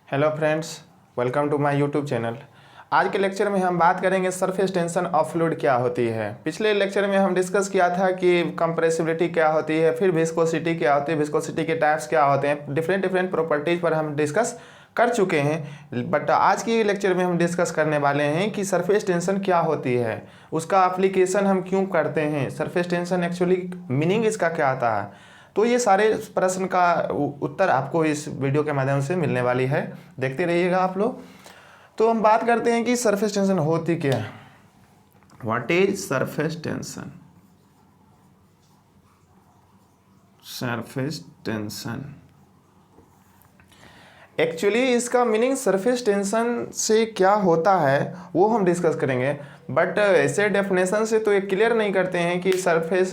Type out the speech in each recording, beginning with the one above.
Hello friends, welcome to my YouTube channel. आज के lecture में हम बात करेंगे सरफेस टेंशन ऑफ फ्लूइड क्या होती है। पिछले लेक्चर में हम डिस्कस किया था कि कंप्रेसिबिलिटी क्या होती है, फिर विस्कोसिटी क्या होती है, विस्कोसिटी के टाइप्स क्या होते हैं, डिफरेंट प्रॉपर्टीज पर हम डिस्कस कर चुके हैं। बट आज के लेक्चर में हम डिस्कस करने वाले हैं कि सरफेस टेंशन क्या होती है, उसका एप्लीकेशन हम क्यों करते हैं, सरफेस टेंशन एक्चुअली मीनिंग इसका क्या आता है। तो ये सारे प्रश्न का उत्तर आपको इस वीडियो के माध्यम से मिलने वाली है, देखते रहिएगा आप लोग। तो हम बात करते हैं कि सरफेस टेंशन होती क्या है। What is surface tension? Surface tension actually इसका मीनिंग सरफेस टेंशन से क्या होता है वो हम डिस्कस करेंगे। बट ऐसे डेफिनेशन से तो ये क्लियर नहीं करते हैं कि surface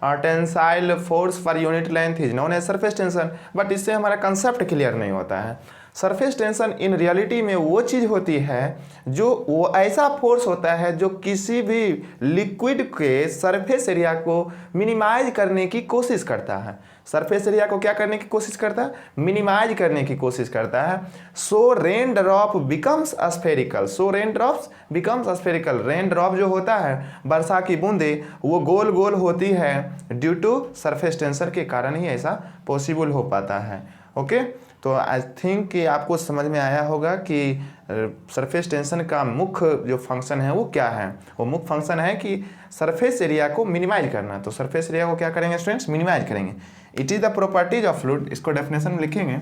tensile force per unit length is known as surface tension, but इससे हमारा कंसेप्ट क्लियर नहीं होता है। सरफेस टेंशन इन रियलिटी में वो चीज़ होती है जो वो ऐसा फोर्स होता है जो किसी भी लिक्विड के सरफेस एरिया को मिनिमाइज करने की कोशिश करता है। सरफेस एरिया को क्या करने की कोशिश करता है? मिनिमाइज करने की कोशिश करता है। सो रेन ड्रॉप बिकम्स स्फेरिकल। सो rain drops becomes spherical. Rain drop जो होता है, वर्षा की बूंदे, वो गोल गोल होती है ड्यू टू सरफेस टेंशन के कारण ही ऐसा पॉसिबल हो पाता है। ओके, तो आई थिंक कि आपको समझ में आया होगा कि सरफेस टेंशन का मुख्य जो फंक्शन है वो क्या है। वो मुख्य फंक्शन है कि सरफेस एरिया को मिनिमाइज करना। तो सरफेस एरिया को क्या करेंगे स्टूडेंट्स? मिनिमाइज करेंगे। It is the properties of fluid. इसको डेफिनेशन में लिखेंगे,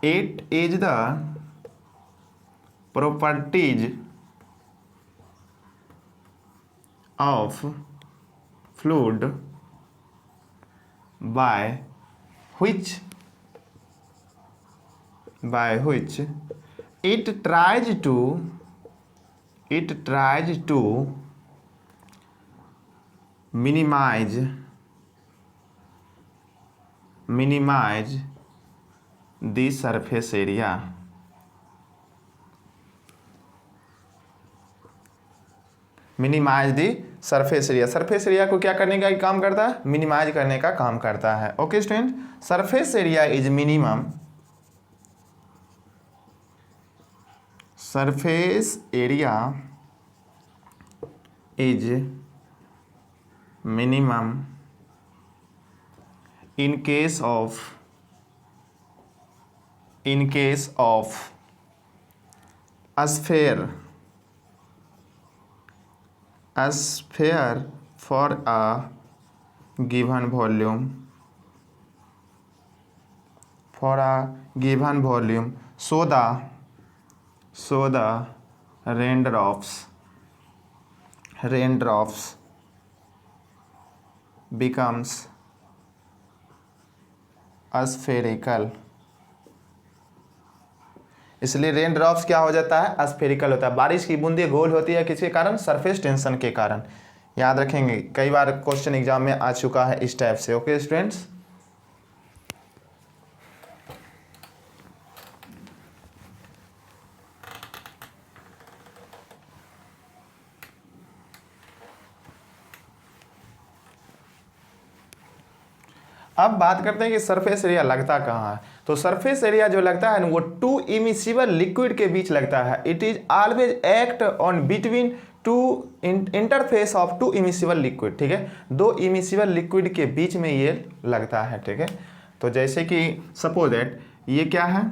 it is the properties of fluid by which it tries to minimize the surface area. Minimize the surface area. Surface area को क्या करने का काम करता है? मिनिमाइज करने का काम करता है। Okay student, surface area is minimum. Surface area is minimum in case of a sphere for a given volume, so the raindrops becomes spherical। इसलिए रेन ड्रॉप्स क्या हो जाता है? स्फेरिकल होता है। बारिश की बूंदें गोल होती है किसके कारण? सरफेस टेंशन के कारण। याद रखेंगे, कई बार क्वेश्चन एग्जाम में आ चुका है इस टाइप से। ओके स्टूडेंट्स, अब बात करते हैं कि सरफेस एरिया लगता कहाँ है। तो सरफेस एरिया जो लगता है ना, वो टू इमिसिबल लिक्विड के बीच लगता है। It is always act on between two interface of to immiscible liquid. ठीक है, दो इमिसिबल लिक्विड के बीच में ये लगता है। ठीक है, तो जैसे कि सपोज दैट ये क्या है?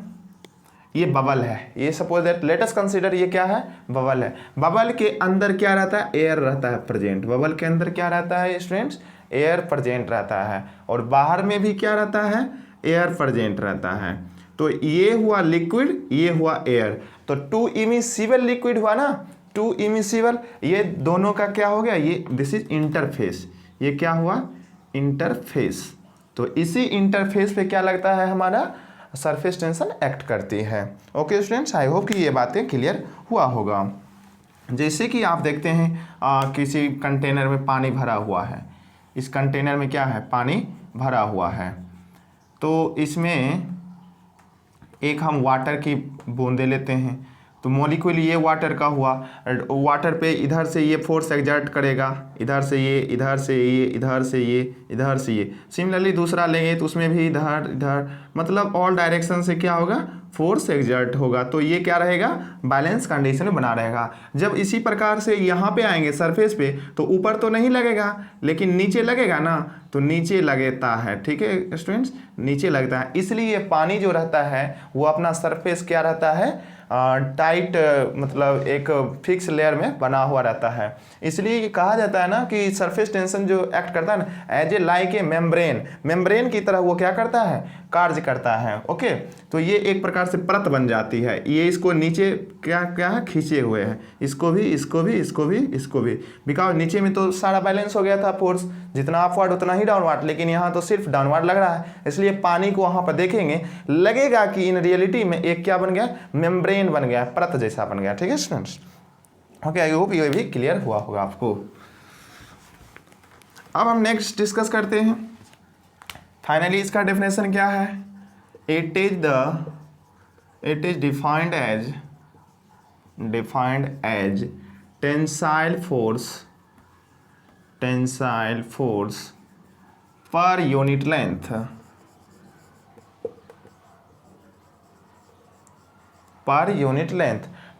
ये बबल है। ये suppose that let us consider ये क्या है? बबल है। बबल के अंदर क्या रहता है? एयर रहता है प्रेजेंट। बबल के अंदर क्या रहता है स्टूडेंट्स? एयर प्रेजेंट रहता है। और बाहर में भी क्या रहता है? एयर प्रेजेंट रहता है। तो ये हुआ लिक्विड, ये हुआ एयर। तो टू इमिसिबल लिक्विड हुआ ना, टू इमिसिबल। ये दोनों का क्या हो गया? ये दिस इज इंटरफेस। ये क्या हुआ? इंटरफेस। तो इसी इंटरफेस पे क्या लगता है? हमारा सरफेस टेंशन एक्ट करती है। ओके स्टूडेंट्स, आई होप कि ये बातें क्लियर हुआ होगा। जैसे कि आप देखते हैं किसी कंटेनर में पानी भरा हुआ है। इस कंटेनर में क्या है? पानी भरा हुआ है। तो इसमें एक हम वाटर की बूंदे लेते हैं। तो मॉलिक्यूल ये वाटर का हुआ, वाटर पे इधर से ये फोर्स एक्सर्ट करेगा, इधर से ये, इधर से ये, इधर से ये, इधर से ये। सिमिलरली दूसरा लेंगे तो उसमें भी इधर इधर, मतलब ऑल डायरेक्शन से क्या होगा, फोर्स एक्सर्ट होगा। तो ये क्या रहेगा, बैलेंस कंडीशन में बना रहेगा। जब इसी प्रकार से यहाँ पे आएंगे सरफेस पे, तो ऊपर तो नहीं लगेगा लेकिन नीचे लगेगा ना, तो नीचे लगता है। ठीक है स्टूडेंट्स, नीचे लगता है। इसलिए पानी जो रहता है वो अपना सरफेस क्या रहता है, टाइट, मतलब एक फिक्स लेयर में बना हुआ रहता है। इसलिए कहा जाता है ना कि सरफेस टेंशन जो एक्ट करता है ना, as a like a membrane की तरह वो क्या करता है, कार्य करता है। ओके, तो ये एक प्रकार से परत बन जाती है। ये इसको नीचे क्या क्या है, खींचे हुए हैं, इसको भी, इसको भी, इसको भी, इसको भी, बिकॉज नीचे में तो सारा बैलेंस हो गया था, फोर्स जितना अपवर्ड उतना ही डाउनवर्ड, लेकिन यहाँ तो सिर्फ डाउनवर्ड लग रहा है। इसलिए पानी को वहाँ पर देखेंगे, लगेगा कि इन रियलिटी में एक क्या बन गया, मेम्ब्रेन बन गया, परत जैसा बन गया। ठीक है स्टूडेंट्स, ओके, आई होप ये भी क्लियर हुआ होगा आपको। अब हम नेक्स्ट डिस्कस करते हैं। फाइनली इसका डेफिनेशन क्या है, it is defined as tensile force per unit length,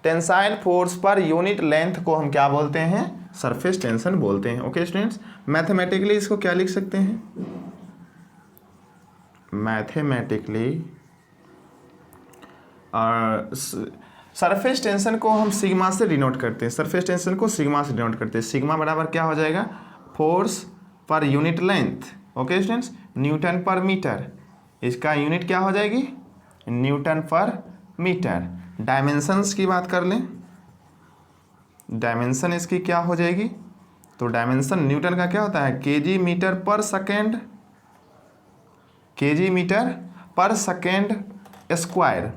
tensile force per unit length को हम क्या बोलते हैं, सरफेस टेंशन बोलते हैं। ओके स्टूडेंट्स, मैथमेटिकली इसको क्या लिख सकते हैं, मैथमेटिकली सरफेस टेंशन को हम सिग्मा से डिनोट करते हैं, सरफेस टेंशन को सिग्मा से डिनोट करते हैं। सिग्मा बराबर क्या हो जाएगा, force per unit length. Okay students, Newton पर मीटर, इसका यूनिट क्या हो जाएगी, न्यूटन पर मीटर। डायमेंशंस की बात कर लें, डायमेंशन इसकी क्या हो जाएगी, तो डायमेंशन न्यूटन का क्या होता है, KG metre per second, KG metre per second square.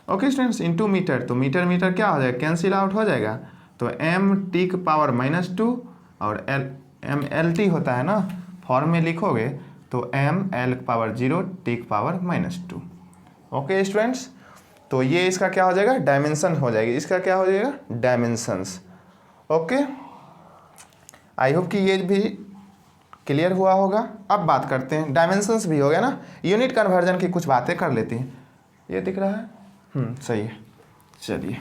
Okay students, into metre, तो मीटर मीटर क्या हो जाएगा, कैंसिल आउट हो जाएगा, तो m टी की पावर -2 और m l t होता है ना, फॉर्म में लिखोगे तो m l की पावर 0 t की पावर -2। ओके स्टूडेंट्स, तो ये इसका क्या हो जाएगा, डायमेंशन हो जाएगी, इसका क्या हो जाएगा, डायमेंशंस। ओके, आई होप कि ये भी क्लियर हुआ होगा। अब बात करते हैं, डायमेंशंस भी हो गया ना, यूनिट कन्वर्जन की कुछ बातें कर लेती हैं। ये दिख रहा है, सही है, चलिए।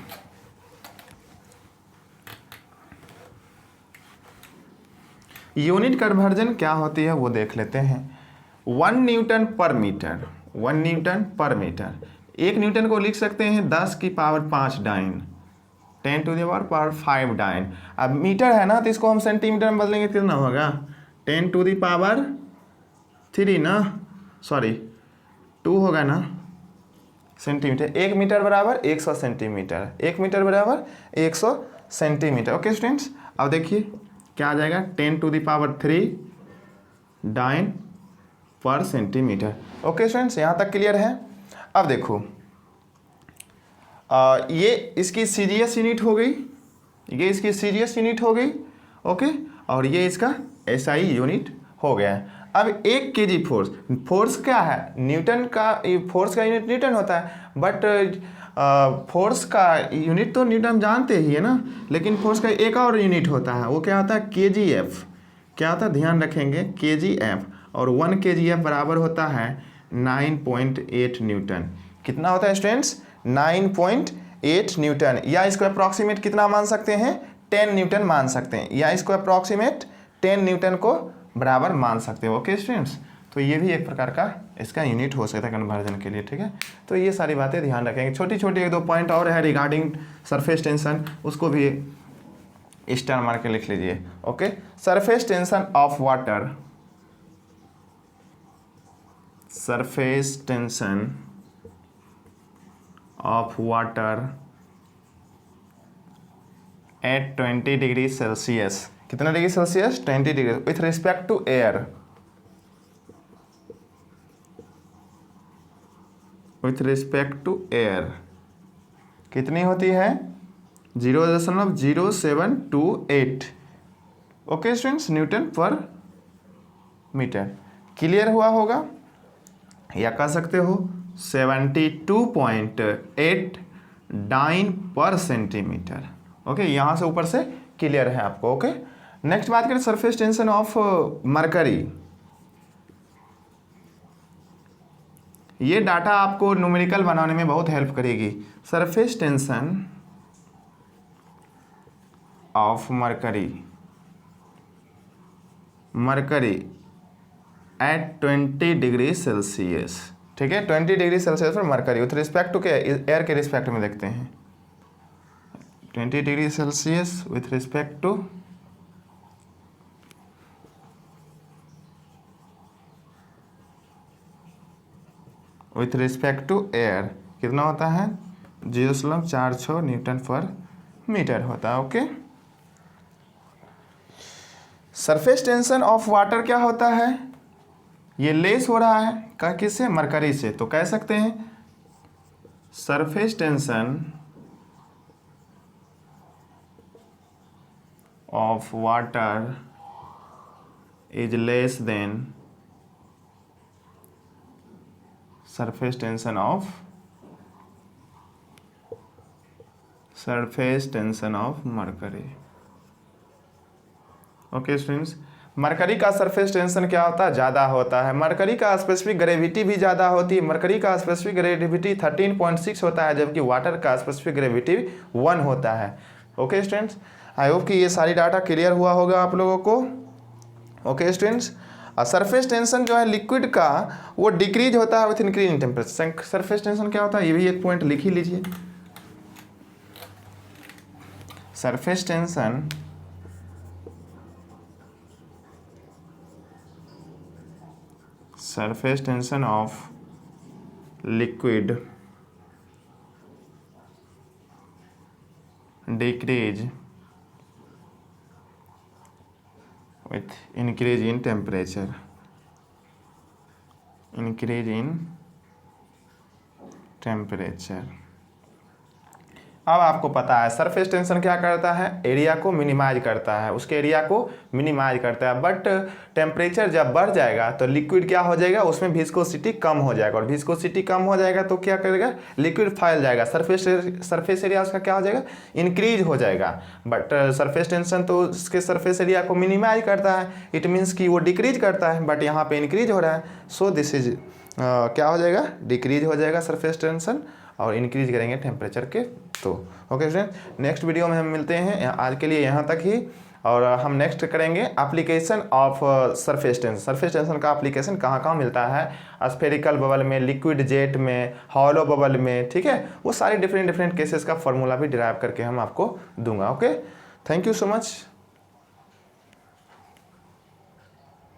यूनिट कन्वर्जन क्या होती है वो देख लेते हैं। 1 न्यूटन पर मीटर, 1 न्यूटन पर मीटर, 1 न्यूटन को लिख सकते हैं 10 की power 5 dyne, 10 to the power 5 dyne. अब मीटर है ना, तो इसको हम सेंटीमीटर में बदलेंगे, कितना होगा, 10 टू द पावर 3 ना, सॉरी 2 होगा ना सेंटीमीटर। 1 मीटर बराबर 100 सेंटीमीटर, 1 मीटर बराबर 100 सेंटीमीटर। ओके स्टूडेंट्स, अब देखिए क्या आ जाएगा, 10 टू द पावर 3 डाइन पर सेंटीमीटर। ओके स्टूडेंट्स, यहाँ तक क्लियर है। अब देखो, ये इसकी सीजीएस यूनिट हो गई, ये इसकी सीजीएस यूनिट हो गई। ओके, और ये इसका एसआई यूनिट हो गया है। अब 1 केजी फोर्स क्या है, न्यूटन का, फोर्स का यूनिट न्यूटन होता है, बट फोर्स का यूनिट तो न्यूटन जानते ही है ना, लेकिन फोर्स का एक और यूनिट होता है, वो क्या होता है, केजीएफ। क्या होता है, ध्यान रखेंगे, केजीएफ, और 1 केजीएफ बराबर होता है 9.8 न्यूटन। कितना होता है स्टूडेंट्स, 9.8 न्यूटन, या इसको अप्रॉक्सीमेट कितना मान सकते हैं, 10 न्यूटन मान सकते हैं, या इसको अप्रॉक्सीमेट 10 न्यूटन को बराबर मान सकते हो। ओके स्टूडेंट्स, तो ये भी एक प्रकार का इसका यूनिट हो सकता है कन्वर्जन के लिए। ठीक है, तो ये सारी बातें ध्यान रखेंगे। छोटी छोटी 1-2 पॉइंट और है रिगार्डिंग सरफेस टेंशन, उसको भी स्टार मार के लिख लीजिए। Okay, surface tension of water, surface tension of water at 20 degree Celsius, कितना degree Celsius, 20 degree, with respect to air, with respect to air कितनी होती है, 0.0728। ओके स्टूडेंट्स, न्यूटन पर मीटर। क्लियर हुआ होगा, या कह सकते हो 72.8 डाइन पर सेंटीमीटर। ओके, यहाँ से ऊपर से क्लियर है आपको। ओके, नेक्स्ट बात करें सरफेस टेंशन ऑफ मरकरी। ये डाटा आपको न्यूमेरिकल बनाने में बहुत हेल्प करेगी। Surface tension of mercury at 20 degree Celsius. ठीक है, 20 डिग्री सेल्सियस पर मरकरी विथ रिस्पेक्ट टू के एयर के रिस्पेक्ट में देखते हैं। 20 degree Celsius with respect to air कितना होता है, 0.46 न्यूटन पर मीटर होता है। Okay, surface tension of water क्या होता है, ये लेस हो रहा है का किससे, मरकरी से, तो कह सकते हैं surface tension of water is less than surface tension of mercury. Okay students, mercury का सरफेस टेंशन क्या होता है, ज़्यादा होता है। मरकरी का स्पेसिफिक ग्रेविटी भी ज़्यादा होती है। मरकरी का स्पेसिफिक ग्रेविटी 13.6 होता है, जबकि वाटर का स्पेसिफिक ग्रेविटी 1 होता है। ओके स्टूडेंट्स, आई होप कि ये सारी डाटा क्लियर हुआ होगा आप लोगों को। ओके स्टूडेंट्स, सरफेस टेंशन जो है लिक्विड का वो डिक्रीज होता है with increase in temperature. Surface tension क्या होता है, ये भी एक पॉइंट लिख ही लीजिए। Surface tension of liquid decrease with increase in temperature, अब आपको पता है सरफेस टेंशन क्या करता है, एरिया को मिनिमाइज करता है, उसके एरिया को मिनिमाइज करता है। बट टेम्परेचर जब बढ़ जाएगा तो लिक्विड क्या हो जाएगा, उसमें विस्कोसिटी कम हो जाएगा, और विस्कोसिटी कम हो जाएगा तो क्या करेगा, लिक्विड फैल जाएगा, सरफेस एरिया उसका क्या हो जाएगा, इंक्रीज हो जाएगा। बट सरफेस टेंशन तो उसके सरफेस एरिया को मिनिमाइज करता है, इट मीन्स कि वो डिक्रीज करता है, बट यहाँ पे इंक्रीज हो रहा है। सो दिस इज क्या हो जाएगा, डिक्रीज हो जाएगा सरफेस टेंशन, और इंक्रीज करेंगे टेम्परेचर के। तो ओके फ्रेंड, नेक्स्ट वीडियो में हम मिलते हैं। आज के लिए यहाँ तक ही, और हम नेक्स्ट करेंगे application of surface tension. Surface tension का एप्लीकेशन कहाँ कहाँ मिलता है, स्फेरिकल बबल में, लिक्विड जेट में, हॉलो बबल में, ठीक है, वो सारे डिफरेंट केसेस का फॉर्मूला भी डिराइव करके हम आपको दूंगा। Okay, thank you so much.